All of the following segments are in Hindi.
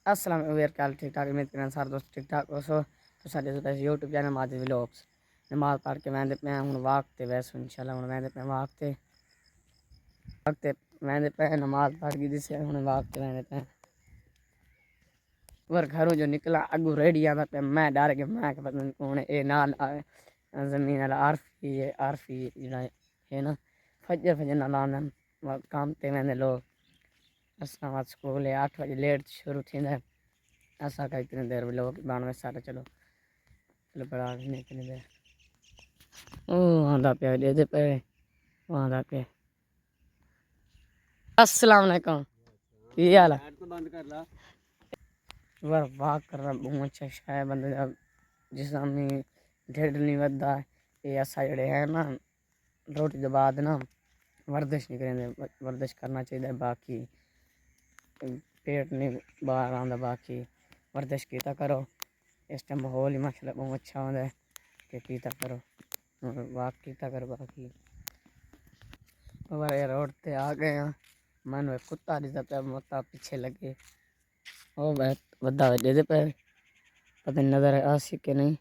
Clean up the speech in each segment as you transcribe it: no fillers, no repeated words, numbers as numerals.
अस्सलाम वालेकुम ठीक ठाक उम्मीद करना सारे दोस्त ठीक ठाक हो सो तो साडे यूट्यूब चैनल माजिद व्लॉग्स नमाज पढ़ के वैंदे पे हुण वाक ते वैसे इंशाल्लाह हुण वैंदे पे वाक ते वैंदे पे नमाज पढ़ के दिसे हुण वाक ते वैंदे पे वर घरों जो निकला अगू रेडी आंदा पे मैं डर गया मैं पता नहीं कौन है नाल जमीन वाला आरफी जेड़ा है ना फजर फजर नाल आंदा काम ते वैंदे लोग असां वटि स्कूल है 8 बजे लेट शुरू थींदा है असां का इतनी देर लोग 92 साल चलो चलो बड़ा नहीं इतनी देर ओ आंदा पे दे पे आंदा पे अस्सलाम वालेकुम की हाल है बंद कर ला वर वाक करना बहुत अच्छा है बंदे दा जिस्म ढिड नहीं वधदा ये असा जड़े है ना रोटी के बाद ना वर्जिश नहीं करेंगे वर्जिश करना चाहिए बाकी पेट नहीं बाहर आंदा बाकी वर्जिश कीता करो इस टाइम माहौल ही माशाल्लाह बहुत अच्छा होता है कि कीता करो वाक कीता करो बाकी और रोड पे आ गए हैं मन में कुत्ता दिखता पे मोता पीछे लगे ओ बहुत बड़ा दे पे पता नहीं नज़र आ सी के नहीं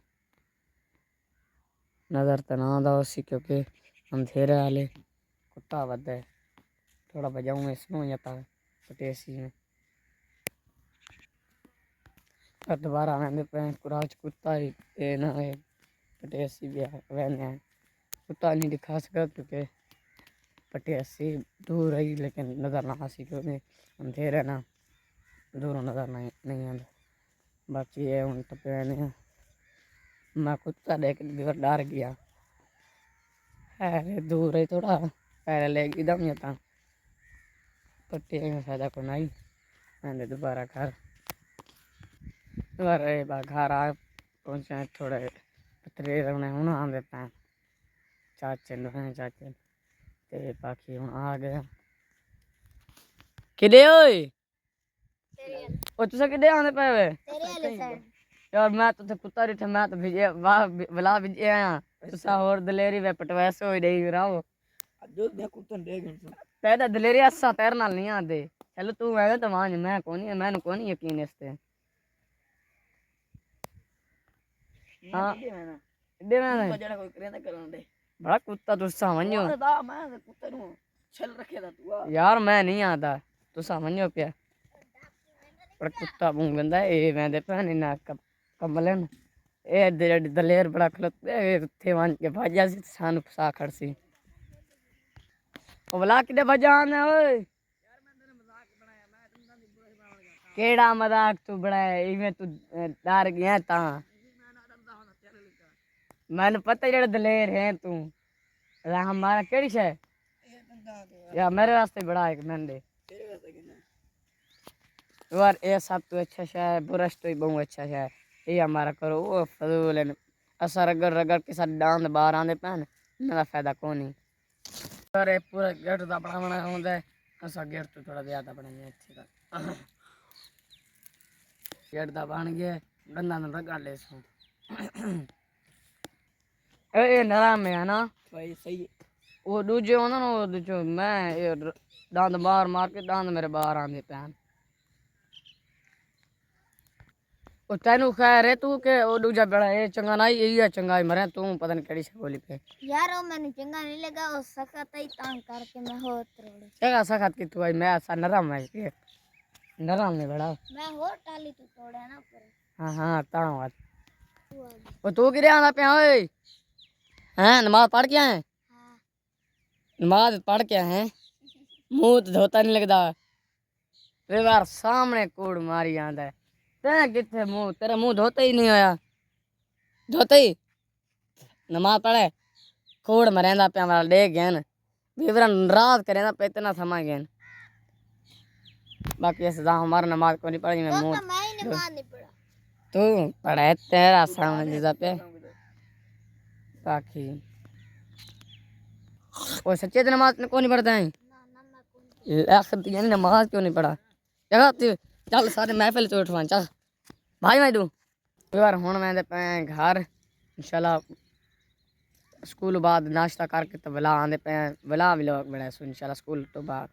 नज़र तो ना आता उसी क्योंकि अंधेरे वाले कुत्ता बदा है थोड़ा बजाऊँ इसमें जाता है पटेसी में और दोबारा आने पे कुराच कुत्ता ही ये ना है पटेसी भी वहने हैं कुत्ता नहीं दिखा सका क्योंकि पटेसी दूर रही लेकिन नज़र ना आसी क्योंकि अंधेरे ना दूरों नज़र नहीं आता बाकी ये उन तो पे मैं कुत्ता देख के डर गया है दूर है थोड़ा पहले लेगी दम जाता पट्टी में फायदा को नहीं मैंने दोबारा घर दोबारा घर आ पहुँचे थोड़े पतरे रखने हूँ आंदे पैं चाचे लोग चाचे ते बाकी हूँ आ गया किदे ओए ओ तुसा किदे आंदे पे वे यार मैं तो कुत्ता रिठा मैं तो भिजे वाह बला भिजे आया तुसा और दलेरी वे पटवैसे होई देई राओ जो मैं कुत्ता देख तेरा दलेरी असा तेरे नाल नहीं आंदे चलो तू है तो मान मैं कोनी मैंने कोनी यकीन इसते हां दे मैं बजड़ा कोई करे ना करन दे बड़ा कुत्ता तू समझो मैं कुत्ते नु छल रखे दा तू यार मैं नहीं आता तू समझो पे पर कुत्ता बूंगंदा ए मैं दे पहने ना कमले न ए दलेर बड़ा खलत थे वन के भाजा सी सान फसा खड़सी ओ बला किदे भजान है ओए केड़ा मजाक तू बनाया इवें तू डर गया ता मैंने पता जेड़ा दलेर है तू हमारा केड़ी शे या मेरे वास्ते बड़ा एक मंदे यार ये सब तो अच्छा शे बुरश तो बहुत अच्छा शे ये हमारा करो वो फजूल है असर रगड़ रगड़ के साथ डांद बाहर आंदे पैन मेरा फायदा कोनी अरे पूरा गेट दा बना होंदा है असा गेट तो थोड़ा ज्यादा बनाने अच्छे का गेट दा बन गया गंदा न रगड़ ले सो ए नराम है ना भाई सही वो दूजे होना ना वो दूजे मैं ये दांत मार मार के दांत मेरे बाहर आंदे पैन ओ तेनू खैर है तू के ओ दूजा बड़ा है चंगा नहीं यही चंगा मरे तू पता नहीं केड़ी से बोली पे यार वो मैंने चंगा नहीं लगा वो सखत ही तांग करके मैं हो तोड़े चंगा सखत की तू आई मैं ऐसा नरम है के नरम नहीं बड़ा मैं हो टाली तो तोड़े ना पर हां ता बात ओ तू किरे आंदा पे ओए हैं नमाज पढ़ के आए हां नमाज पढ़ के आए मुंह तो धोता नहीं लगदा वे बार सामने कूड़ मारी आंदा है ते किथे मुंह तेरा मुंह धोता ही नहीं होया धोते ही नमाज पढ़े कूड़ मरेंदा पे वाला दे गन विवरण रात करेंदा पे इतना समा गन बाकी ऐसे हमारा नमाज को नहीं पढ़ी मैं मुंह मैं ही नमाज नहीं पढ़ा तू पढ़े तेरा सामने जिदा पे बाकी वो सच्चे नमाज को नहीं पढ़ता है ना मैं कौन आखिर यानी नमाज क्यों नहीं पढ़ा जगह चल सारे महफिल से उठवा चल भाई तू यार हूँ मैं घर इंशाल्लाह स्कूल बाद नाश्ता करके तो बुला आंदे पे बुला भी लोग बड़े इंशाल्लाह स्कूल तो बाद